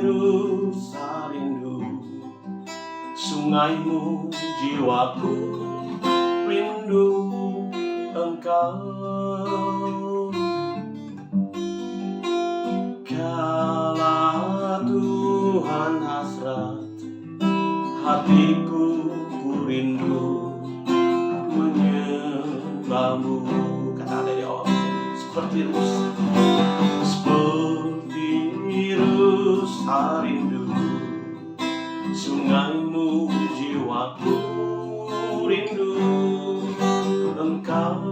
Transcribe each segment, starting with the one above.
rusa rindu sungaimu, jiwaku rindu engkau. Kala Tuhan hasrat, hatiku ku rindu menyembahmu. Kata ada di awal, seperti rusa rindu sungaimu, jiwaku rindu engkau.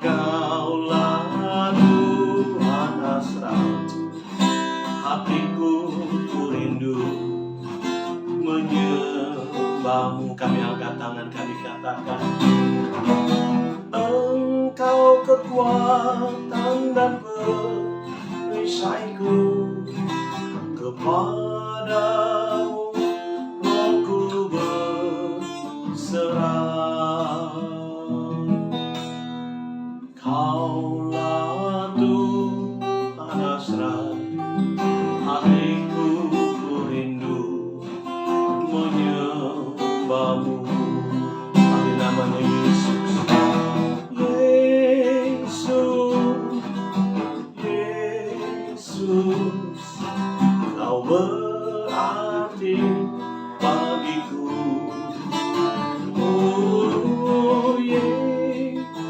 Kaulah Tuhan hasrat, hatiku ku rindu menyembahmu. Kami angkat tangan, kami katakan, Engkau kekuatan dan perisaiku, kepadamu rohku berserah. Kaulah Tuhan hasrat, hatiku ku rindu menyembahmu. Di namanya Yesus, Yesus, Kau berarti bagiku. Oh Yesus,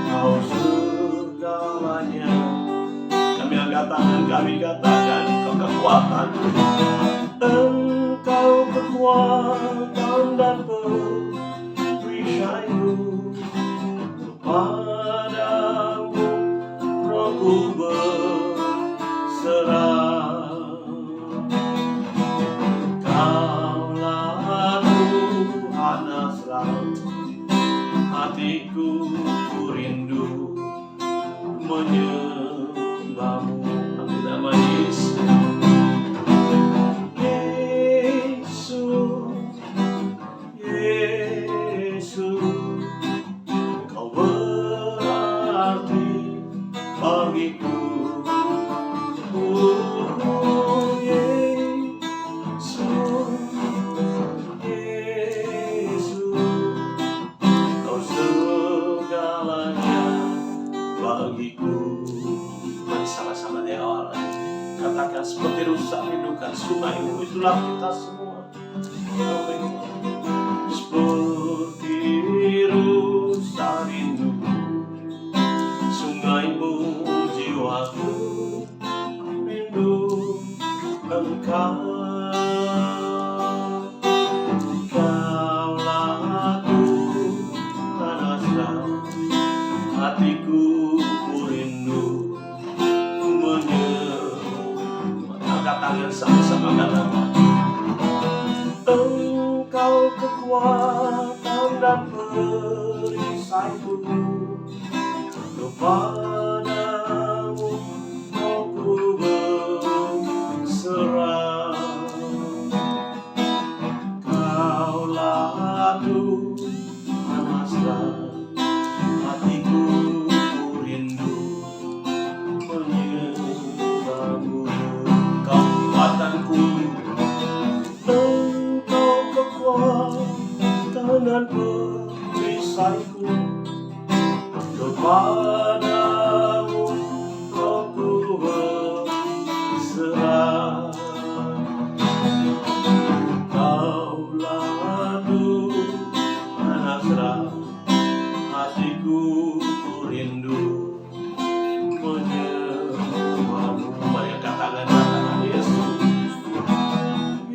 Kau segalanya. Kami angkat tangan, kami katakan, Kau kekuatan, Engkau kekuatan dan perisaiku, kepadamu rohku berserah. Kaulah Tuhan hasrat, hatiku ku rindu menyembahmu. Amin, nama Yesus. Bagiku, oh Yesus, Kau segalanya bagiku. Mari sama-sama di awal katakan, seperti rusa rindukan sungaimu. Itulah kita semua. Seperti rusa rindu sungaimu, jiwaku rindu engkau. Kaulah Tuhan hasrat, hatiku ku rindu menyembah. Angkat tangan sama-sama katakan, Engkau kekuatan dan perisaiku, kepadamu rohku berserah. Kaulah Tuhan hasrat, hatiku ku rindu menyembahmu. Kau kekuatanku, Engkau kekuatan dan perisaiku, kepadamu rohku berserah. Kaulah Tuhan hasrat, hatiku ku rindu menyembahmu. Mari angkat tangan, katakan, Yesus,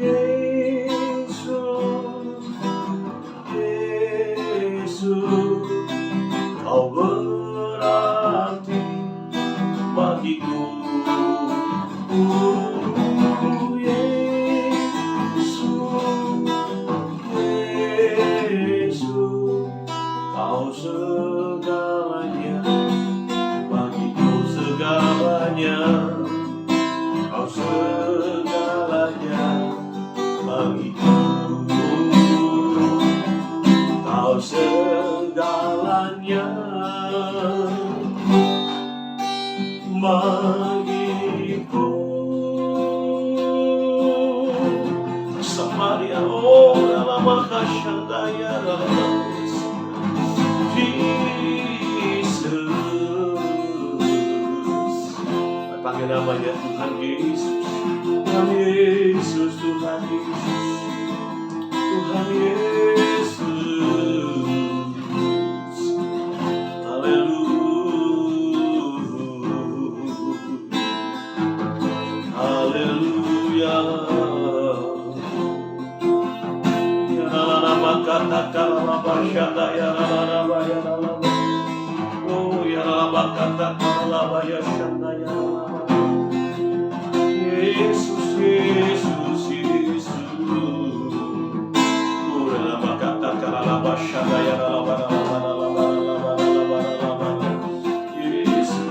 Yesus, Kau berarti Oh, lama kashandaya, Jesus. Panggil namanya Tuhan Yesus. Tuhan Yesus, Tuhan Yesus, Tuhan Yesus. Haleluya, haleluya. Ya lama kata kalama syada ya lama ya lama. Oh ya lama kata kalama ya syada ya lama. Yesus, Yesus, Yesus. Ura lama kata kalama syada ya lama lama lama lama lama lama. Yesus.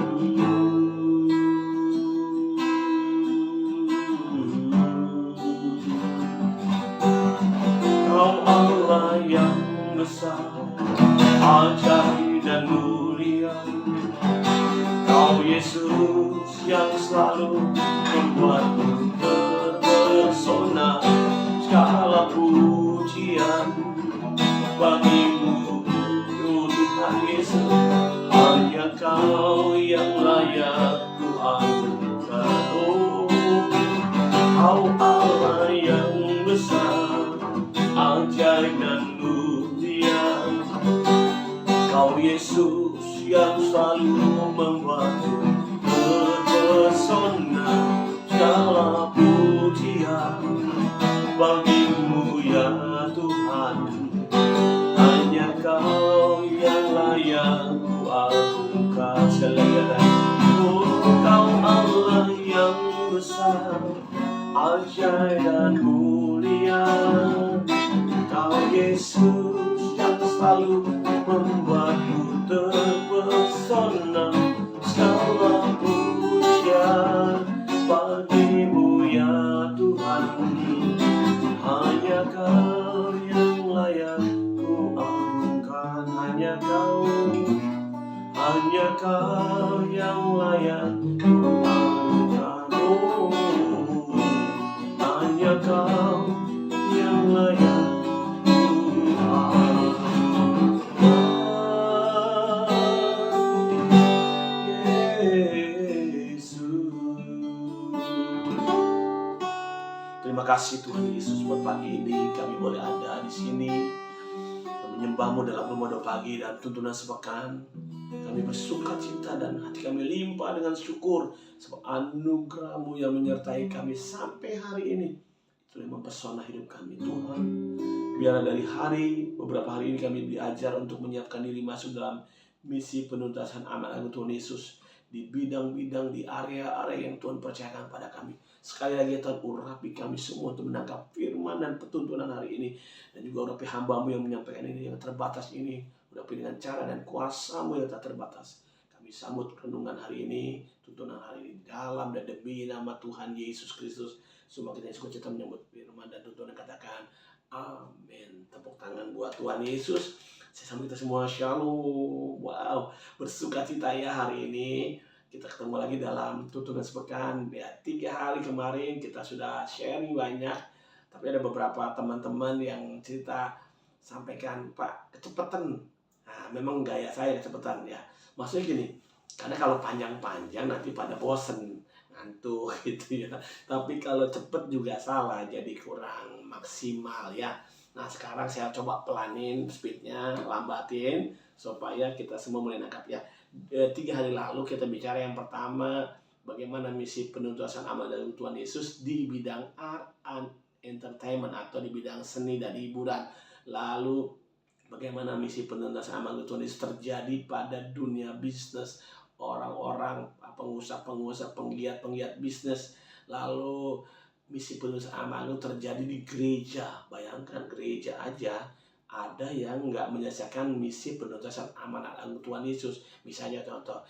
Kau Allah yang besar, ajaib dan mulia. Kau Yesus yang selalu membuatku terpesona. Segala pujian bagimu, Tuhan Yesus. Hanya Kau yang layak ku anugerahkan. Oh, Kau Allah yang besar, ajaib dan mulia. Kau Yesus yang selalu membuatku terpesona. Segala pujian bagimu ya Tuhan. Hanya Kau yang layak ku agungkan. Oh, Kau Allah yang besar, ajaib dan mulia. Kau Yesus yang selalu membuatku terpesona. Segala pujian bagimu ya Tuhan. Hanya Kau yang layak ku agungkan. Hanya Kau yang layak ku agungkan. Oh, hanya Kau yang layak ku agungkan. Yesus. Terima kasih Tuhan Yesus buat pagi ini kami boleh ada di sini menyembah-Mu dalam rumah doa pagi dan tuntunan sepekan. Kami bersuka cita dan hati kami limpah dengan syukur sebab anugerah-Mu yang menyertai kami sampai hari ini. Itu yang mempesona hidup kami Tuhan. Biarlah dari beberapa hari ini kami diajar untuk menyiapkan diri masuk dalam misi penuntasan amanat agung Tuhan Yesus di bidang-bidang, di area-area yang Tuhan percayakan pada kami. Sekali lagi Tuhan, urapi kami semua untuk menangkap firman dan petuntunan hari ini. Dan juga urapi hamba-Mu yang menyampaikan ini yang terbatas ini. Urapi dengan cara dan kuasa-Mu yang tak terbatas. Kami sambut renungan hari ini, tuntunan hari ini dalam dan demi nama Tuhan Yesus Kristus. Semua kita suka cita menyambut firman dan tuntunan, katakan amin. Tepuk tangan buat Tuhan Yesus. Saya sambut kita semua, shalom. Wow, bersuka cita ya hari ini. Kita ketemu lagi dalam tuntunan sepekan. Ya, 3 hari kemarin kita sudah sharing banyak. Tapi ada beberapa teman-teman yang cerita sampaikan, Pak, kecepatan. Nah, memang gaya saya kecepatan ya. Maksudnya gini, karena kalau panjang-panjang nanti pada bosen, ngantuk gitu ya. Tapi kalau cepet juga salah, jadi kurang maksimal ya. Nah sekarang saya coba pelanin speednya, lambatin supaya kita semua mulai nangkap ya. 3 hari lalu kita bicara yang pertama, bagaimana misi penuntasan amanat dari Tuhan Yesus di bidang art and entertainment atau di bidang seni dan hiburan. Lalu bagaimana misi penuntasan amanat Tuhan Yesus terjadi pada dunia bisnis, orang-orang pengusaha-pengusaha, penggiat-penggiat bisnis. Lalu misi penuntasan amanat terjadi di gereja. Bayangkan gereja aja ada yang nggak menyelesaikan misi penuntasan amanat Tuhan Yesus. Misalnya contoh,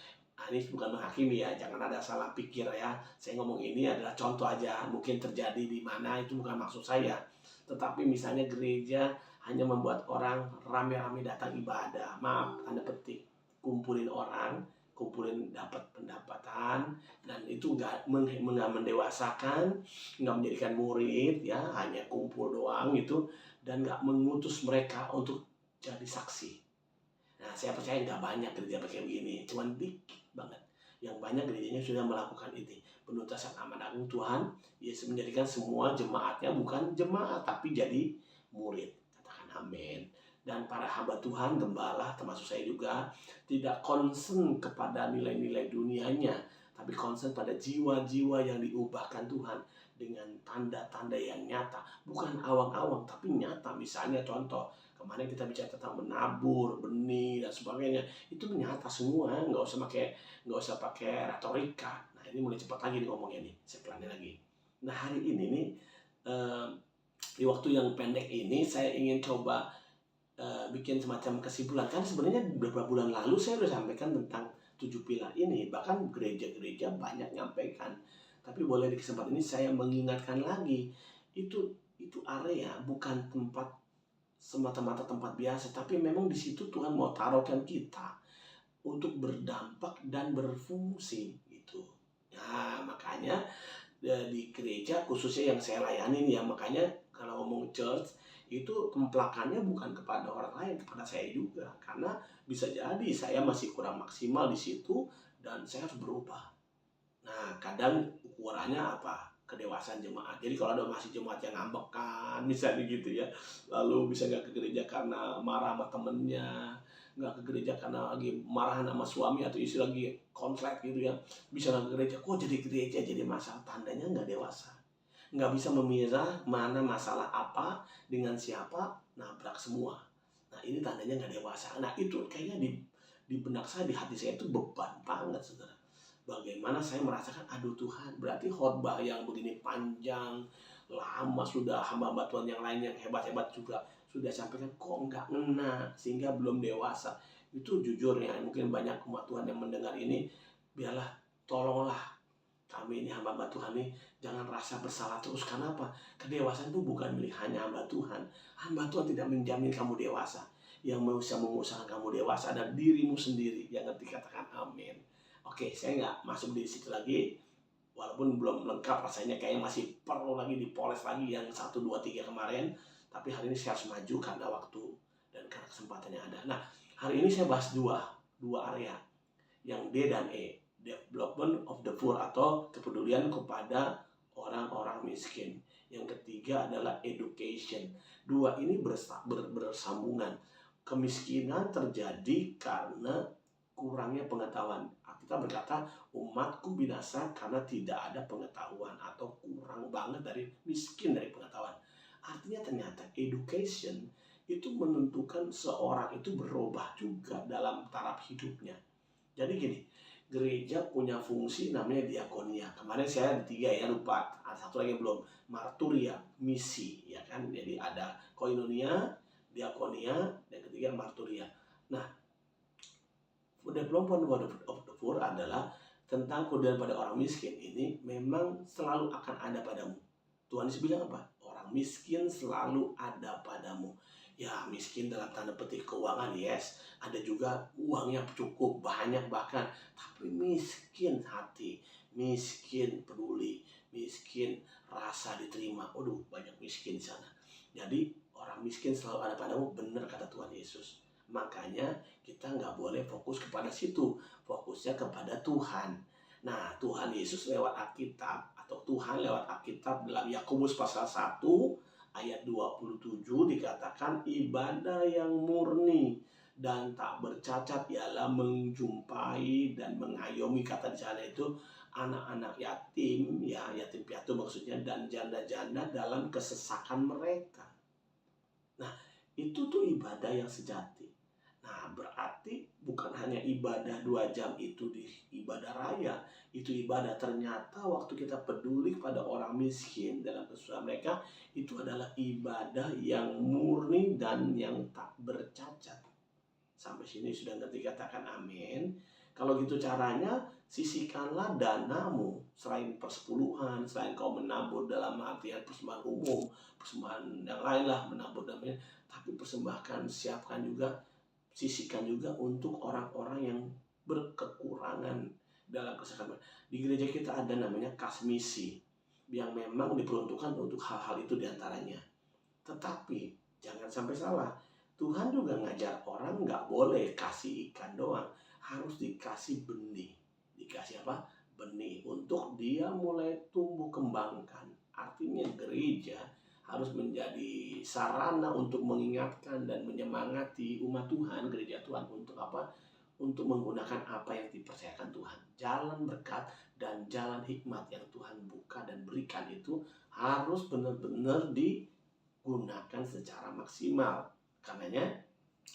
ini bukan menghakimi ya, jangan ada salah pikir ya. Saya ngomong ini adalah contoh aja, mungkin terjadi di mana itu bukan maksud saya. Tetapi misalnya gereja hanya membuat orang rame-rame datang ibadah. Maaf, tanda petik, kumpulin orang, kumpulin dapat pendapatan, dan itu nggak mendewasakan, nggak menjadikan murid ya, hanya kumpul doang gitu, dan nggak mengutus mereka untuk jadi saksi. Nah, saya percaya nggak banyak gereja pakai begini, cuman dikit banget. Yang banyak gerejanya sudah melakukan ini. Penuntasan amanat agung Tuhan Yesus menjadikan semua jemaatnya bukan jemaat, tapi jadi murid. Katakan amin. Dan para hamba Tuhan, gembala, termasuk saya juga, tidak concern kepada nilai-nilai dunianya, tapi concern pada jiwa-jiwa yang diubahkan Tuhan dengan tanda-tanda yang nyata. Bukan awang-awang, tapi nyata. Misalnya contoh, kemarin kita bicara tentang menabur, benih, dan sebagainya. Itu nyata semua, nggak usah pakai retorika. Nah, ini mulai cepat lagi nih ngomongnya nih, saya pelanin lagi. Nah, hari ini nih, di waktu yang pendek ini, saya ingin coba bikin semacam kesimpulan. Kan sebenarnya beberapa bulan lalu saya sudah sampaikan tentang 7 pilar ini. Bahkan gereja-gereja banyak nyampaikan. Tapi boleh di kesempatan ini saya mengingatkan lagi. Itu area bukan tempat semata-mata tempat biasa. Tapi memang di situ Tuhan mau taruhkan kita untuk berdampak dan berfungsi gitu. Nah, makanya di gereja khususnya yang saya layanin ya, makanya kalau ngomong church itu templakannya bukan kepada orang lain, kepada saya juga, karena bisa jadi saya masih kurang maksimal di situ dan saya harus berubah. Nah, kadang ukurannya apa? Kedewasaan jemaat. Jadi kalau ada masih jemaat yang ngambekan misalnya gitu ya, lalu bisa nggak ke gereja karena marah sama temennya, nggak ke gereja karena lagi marah sama suami atau istri lagi konflik gitu ya, bisa nggak ke gereja. Kok jadi gereja jadi masalah? Tandanya nggak dewasa, nggak bisa memilah mana masalah apa dengan siapa, nabrak semua. Nah, ini tandanya nggak dewasa. Nah, itu kayaknya di benak saya, di hati saya itu beban banget, saudara. Bagaimana saya merasakan, aduh Tuhan, berarti khotbah yang begini panjang, lama sudah, hamba-hamba Tuhan yang lain yang hebat-hebat juga sudah sampaikan, kok nggak ngena, sehingga belum dewasa. Itu jujur ya, mungkin banyak umat Tuhan yang mendengar ini, biarlah, tolonglah kami ini hamba-hamba Tuhan ini, jangan rasa bersalah terus. Karena apa? Kedewasaan itu bukan milik hanya hamba Tuhan. Hamba Tuhan tidak menjamin kamu dewasa. Yang bisa mengusahakan kamu dewasa adalah dirimu sendiri. Yang dikatakan amin. Oke, saya nggak masuk di situ lagi. Walaupun belum lengkap, rasanya kayaknya masih perlu lagi dipoles lagi yang 1, 2, 3 kemarin. Tapi hari ini saya harus maju karena waktu dan karena kesempatan yang ada. Nah, hari ini saya bahas dua area, yang D dan E. Development of the poor atau kepedulian kepada orang-orang miskin. Yang ketiga adalah education. Dua ini bersambungan. Kemiskinan terjadi karena kurangnya pengetahuan. Kita berkata umatku binasa karena tidak ada pengetahuan, atau kurang banget dari miskin dari pengetahuan. Artinya ternyata education itu menentukan seorang itu berubah juga dalam taraf hidupnya. Jadi gini, gereja punya fungsi namanya diakonia. Kemarin saya ada 3 ya, lupa. Ada 1 lagi yang belum. Marturia, misi, ya kan. Jadi ada koinonia, diakonia, dan ketiga marturia. Nah, development of the poor adalah tentang kemudian pada orang miskin ini memang selalu akan ada padamu. Tuhan Yesus bilang apa? Orang miskin selalu ada padamu. Ya, miskin dalam tanda petik keuangan, yes. Ada juga uangnya cukup banyak bahkan, tapi miskin hati, miskin peduli, miskin rasa diterima. Waduh, banyak miskin di sana. Jadi orang miskin selalu ada padamu, benar kata Tuhan Yesus. Makanya kita nggak boleh fokus kepada situ, fokusnya kepada Tuhan. Nah, Tuhan Yesus lewat Alkitab, atau Tuhan lewat Alkitab dalam Yakobus pasal 1 ayat 27 dikatakan ibadah yang murni dan tak bercacat ialah menjumpai dan mengayomi, kata di sana itu, anak-anak yatim, ya yatim piatu maksudnya, dan janda-janda dalam kesesakan mereka. Nah, itu tuh ibadah yang sejati. Nah, berarti bukan hanya ibadah 2 jam itu di ibadah raya. Itu ibadah, ternyata waktu kita peduli pada orang miskin dalam kesusahan mereka, itu adalah ibadah yang murni dan yang tak bercacat. Sampai sini sudah ngerti, katakan amin. Kalau gitu caranya, sisihkanlah danamu. Selain persepuluhan, selain kau menabur dalam artian persembahan umum, persembahan yang lain lah, menabur namanya, tapi persembahkan, siapkan juga, sisihkan juga untuk orang-orang yang berkekurangan dalam kesehatan. Di gereja kita ada namanya kas misi yang memang diperuntukkan untuk hal-hal itu diantaranya. Tetapi jangan sampai salah, Tuhan juga ngajar orang nggak boleh kasih ikan doang, harus dikasih benih. Dikasih apa? Benih untuk dia mulai tumbuh kembangkan. Artinya gereja harus menjadi sarana untuk mengingatkan dan menyemangati umat Tuhan, gereja Tuhan untuk apa? Untuk menggunakan apa yang dipercayakan Tuhan. Jalan berkat dan jalan hikmat yang Tuhan buka dan berikan itu harus benar-benar digunakan secara maksimal. Karenanya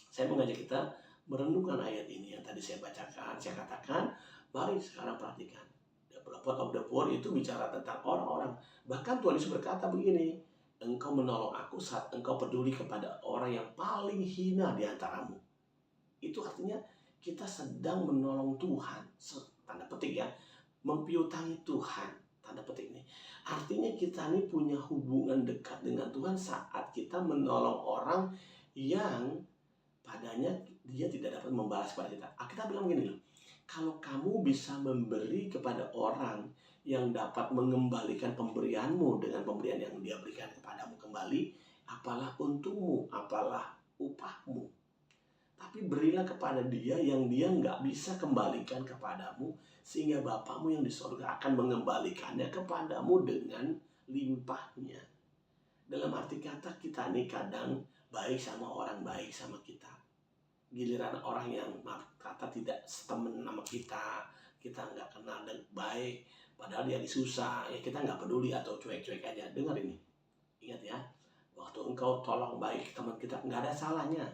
saya mengajak kita merenungkan ayat ini yang tadi saya bacakan. Saya katakan, mari sekarang perhatikan. The Prophet of the Poor itu bicara tentang orang-orang. Bahkan Tuhan Yesus berkata begini, engkau menolong aku saat engkau peduli kepada orang yang paling hina di antaramu. Itu artinya kita sedang menolong Tuhan, tanda petik ya, mempiutangi Tuhan, tanda petik ini. Artinya kita ini punya hubungan dekat dengan Tuhan saat kita menolong orang yang padanya dia tidak dapat membalas pada kita. Kita bilang gini loh, kalau kamu bisa memberi kepada orang yang dapat mengembalikan pemberianmu dengan pemberian yang dia berikan kepadamu kembali, apalah untungmu, apalah upahmu. Tapi berilah kepada dia yang dia nggak bisa kembalikan kepadamu, sehingga Bapamu yang di sorga akan mengembalikannya kepadamu dengan limpahnya. Dalam arti kata, kita ini kadang baik sama orang baik sama kita. Giliran orang yang maaf kata tidak setemen sama kita nggak kenal dan baik, padahal dia susah, ya kita nggak peduli atau cuek-cuek aja. Dengar ini, ingat ya, waktu engkau tolong baik teman kita, nggak ada salahnya.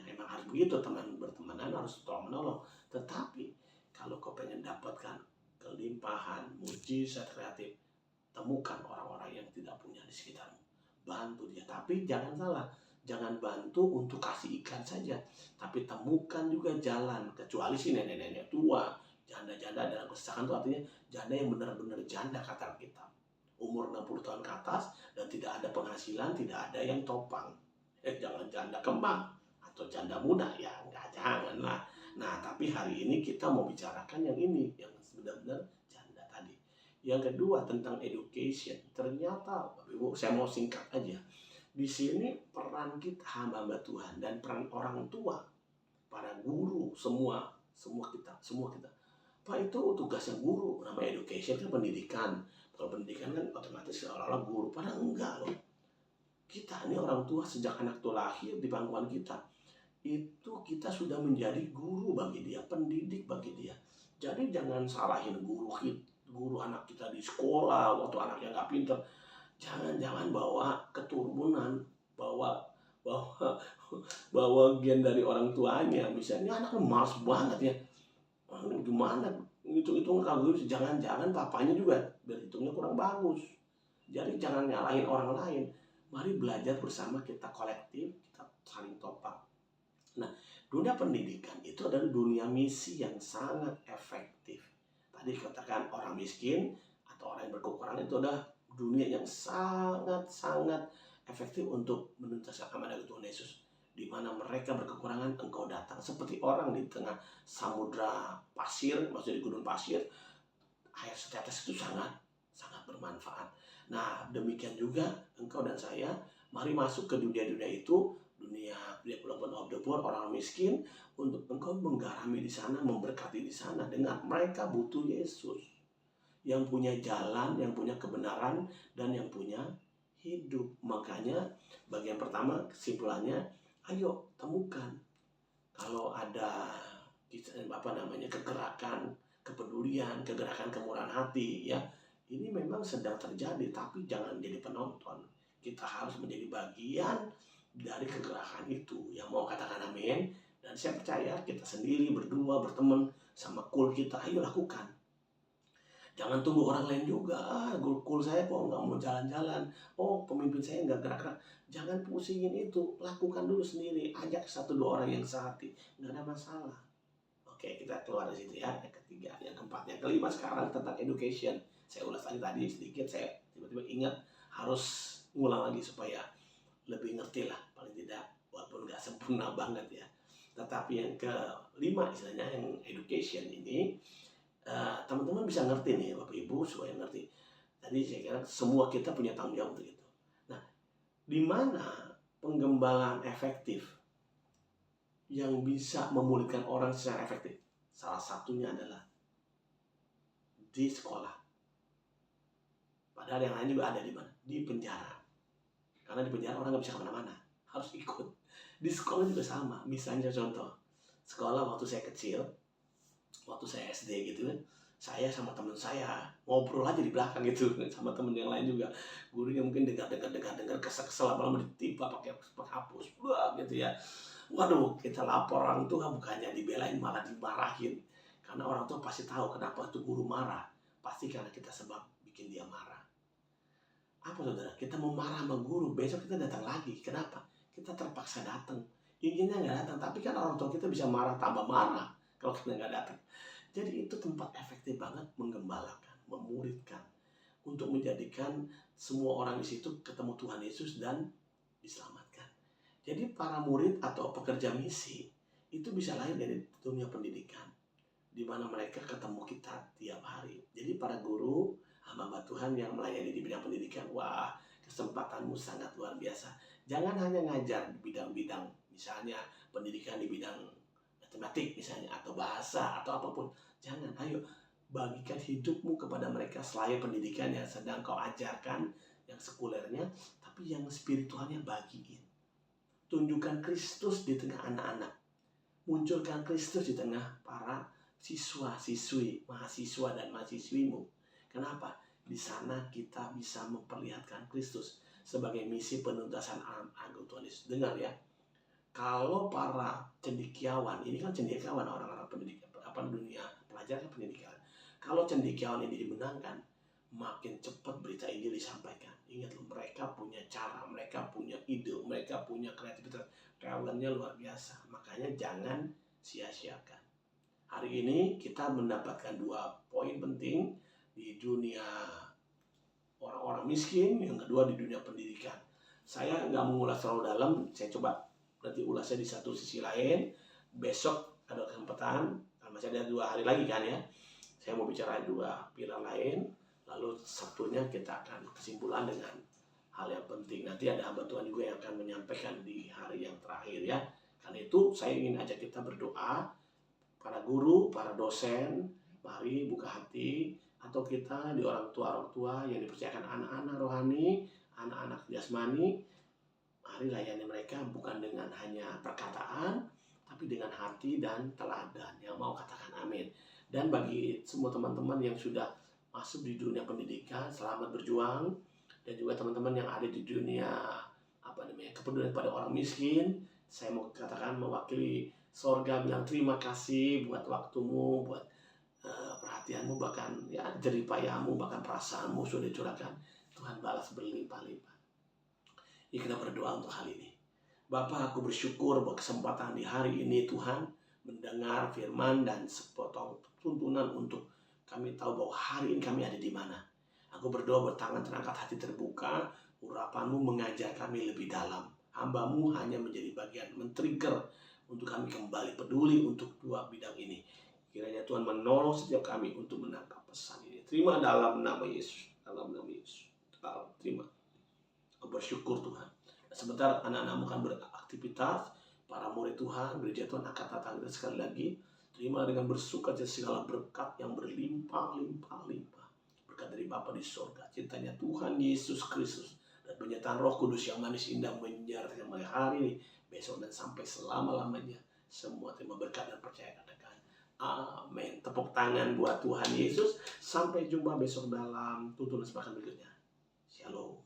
Emang harus begitu, teman bertemanan harus tolong menolong. Tetapi kalau kau pengen dapatkan kelimpahan, mujizat kreatif, temukan orang-orang yang tidak punya di sekitarmu, bantu dia. Tapi jangan salah, jangan bantu untuk kasih ikan saja, tapi temukan juga jalan. Kecuali si nenek-nenek tua, janda-janda dalam kesesakan itu artinya janda yang benar-benar janda kata kita, umur 60 tahun ke atas dan tidak ada penghasilan, tidak ada yang topang. Jangan janda kembang atau janda muda, ya enggak, janganlah. Nah, tapi hari ini kita mau bicarakan yang ini, yang benar-benar janda tadi. Yang kedua tentang education. Ternyata, Ibu, saya mau singkat aja. Di sini peran kita hamba Tuhan dan peran orang tua, para guru, semua kita. Pak, itu tugasnya guru, nama education kan pendidikan. Kalau pendidikan kan otomatis seolah-olah guru, padahal enggak loh. Kita ini orang tua sejak anak itu lahir di pangkuan kita, itu kita sudah menjadi guru bagi dia, pendidik bagi dia. Jadi jangan salahin guru anak kita di sekolah waktu anaknya nggak pinter. Jangan bawa keturunan, bawa gen dari orang tuanya. Misalnya anaknya malas banget ya, gimana hitung kalau guru, jangan papanya juga berhitungnya kurang bagus. Jadi jangan nyalahin orang lain. Mari belajar bersama, kita kolektif, kita saling topak. Nah, dunia pendidikan itu adalah dunia misi yang sangat efektif. Tadi katakan orang miskin atau orang yang berkekurangan itu adalah dunia yang sangat efektif untuk menuntaskan amanah Tuhan Yesus. Di mana mereka berkekurangan, engkau datang seperti orang di tengah samudra pasir, maksudnya di gunung pasir. Air setetes itu sangat bermanfaat. Nah, demikian juga engkau dan saya, mari masuk ke dunia-dunia itu, dunia development of the poor, orang miskin, untuk engkau menggarami di sana, memberkati di sana. Dengan mereka butuh Yesus yang punya jalan, yang punya kebenaran, dan yang punya hidup. Makanya bagian pertama kesimpulannya, ayo temukan. Kalau ada kegerakan kepedulian, kegerakan kemurahan hati, ya, ini memang sedang terjadi, tapi jangan jadi penonton. Kita harus menjadi bagian dari kegerakan itu. Yang mau katakan amin. Dan saya percaya kita sendiri, berdua, berteman sama kul kita, ayo lakukan. Jangan tunggu orang lain juga. Kul saya kok nggak mau jalan-jalan. Oh, pemimpin saya nggak gerak-gerak. Jangan pusingin itu. Lakukan dulu sendiri. Ajak 1-2 orang yang sehati. Nggak ada masalah. Oke, kita keluar dari situ ya. Yang ketiga, yang keempat, yang kelima sekarang tentang education. Saya ulas tadi sedikit, saya tiba-tiba ingat harus ngulang lagi supaya lebih ngerti lah, paling tidak walaupun nggak sempurna banget ya. Tetapi yang kelima istilahnya yang education ini, teman-teman bisa ngerti nih Bapak Ibu supaya ngerti. Tadi saya kira semua kita punya tanggung jawab untuk itu. Nah, di mana pengembangan efektif yang bisa memulihkan orang secara efektif? Salah satunya adalah di sekolah. Padahal yang lain juga ada di mana? Di penjara. Karena di penjara orang nggak bisa kemana-mana, harus ikut. Di sekolah juga sama. Misalnya contoh, sekolah waktu saya kecil, waktu saya SD gitu kan, saya sama teman saya ngobrol aja di belakang gitu sama temen yang lain juga. Gurunya mungkin dengar kesel-kesel, lama-lama ditimpa pakai penghapus, wah gitu ya. Waduh, kita lapor orang tua, bukannya dibelain malah dimarahin. Karena orang tua pasti tahu kenapa tuh guru marah. Pasti karena kita sebab bikin dia marah. Apa saudara? Kita mau marah sama guru, besok kita datang lagi. Kenapa? Kita terpaksa datang. Inginnya nggak datang, tapi kan orang tua kita bisa marah tambah marah kalau kita nggak datang. Jadi itu tempat efektif banget menggembalakan, memuridkan, untuk menjadikan semua orang di situ ketemu Tuhan Yesus dan diselamatkan. Jadi para murid atau pekerja misi itu bisa lahir dari dunia pendidikan, di mana mereka ketemu kita tiap hari. Jadi para guru, hamba Tuhan yang melayani di bidang pendidikan, wah kesempatanmu sangat luar biasa. Jangan hanya ngajar di bidang-bidang, misalnya pendidikan di bidang matematik misalnya, atau bahasa, atau apapun. Jangan, ayo bagikan hidupmu kepada mereka selain pendidikan yang sedang kau ajarkan, yang sekulernya, tapi yang spiritualnya bagiin. Tunjukkan Kristus di tengah anak-anak. Munculkan Kristus di tengah para siswa-siswi, mahasiswa dan mahasiswimu. Kenapa? Di sana kita bisa memperlihatkan Kristus sebagai misi penuntasan agung Tuhan Yesus. Dengar ya, kalau para cendekiawan, ini kan cendekiawan orang-orang pendidikan, dunia pelajar pendidikan. Kalau cendekiawan ini dimenangkan, makin cepat berita Injil disampaikan. Ingat loh, mereka punya cara, mereka punya ide, mereka punya kreativitas, talentnya luar biasa. Makanya jangan sia-siakan. Hari ini kita mendapatkan 2 poin penting di dunia orang-orang miskin, yang kedua di dunia pendidikan. Saya nggak mengulas terlalu dalam, saya coba nanti ulasnya di satu sisi lain. Besok ada kesempatan, masih ada 2 hari lagi kan ya. Saya mau bicara 2 pilar lain. Lalu Sabtunya kita akan kesimpulan dengan hal yang penting. Nanti ada hamba Tuhan juga yang akan menyampaikan di hari yang terakhir ya. Karena itu saya ingin ajak kita berdoa. Para guru, para dosen, mari buka hati. Atau kita di orang tua yang dipercayakan anak-anak rohani, anak-anak jasmani. Mari layani mereka bukan dengan hanya perkataan, tapi dengan hati dan teladan. Yang mau katakan amin. Dan bagi semua teman-teman yang sudah masuk di dunia pendidikan, selamat berjuang. Dan juga teman-teman yang ada di dunia kepedulian pada orang miskin, saya mau katakan mewakili sorga bilang terima kasih buat waktumu, buat perhatianmu, bahkan ya jerih payahmu, bahkan perasaanmu sudah dicurahkan. Tuhan balas berlimpah-limpah. Ya, kita berdoa untuk hal ini. Bapa, aku bersyukur buat kesempatan di hari ini Tuhan mendengar firman dan sepotong tuntunan untuk kami tahu bahwa hari ini kami ada di mana. Aku berdoa bertangan terangkat, hati terbuka, urapanmu mengajar kami lebih dalam. Hambamu hanya menjadi bagian men-trigger untuk kami kembali peduli untuk 2 bidang ini. Kiranya Tuhan menolong setiap kami untuk menangkap pesan ini. Terima dalam nama Yesus. Dalam nama Yesus. Terima. Aku bersyukur Tuhan. Sebentar anak-anakmu akan beraktivitas. Para murid Tuhan, gereja Tuhan akan datang sekali lagi. Terima dengan bersukacita segala berkat yang berlimpah-limpah. Berkat dari Bapa di surga, cintanya Tuhan Yesus Kristus, dan penyertaan Roh Kudus yang manis indah menyertai mulai hari ini, besok dan sampai selama-lamanya. Semua terima berkat dan percaya katakan amin. Tepuk tangan buat Tuhan Yesus. Sampai jumpa besok dalam tuntunan sepakat berikutnya. Shalom.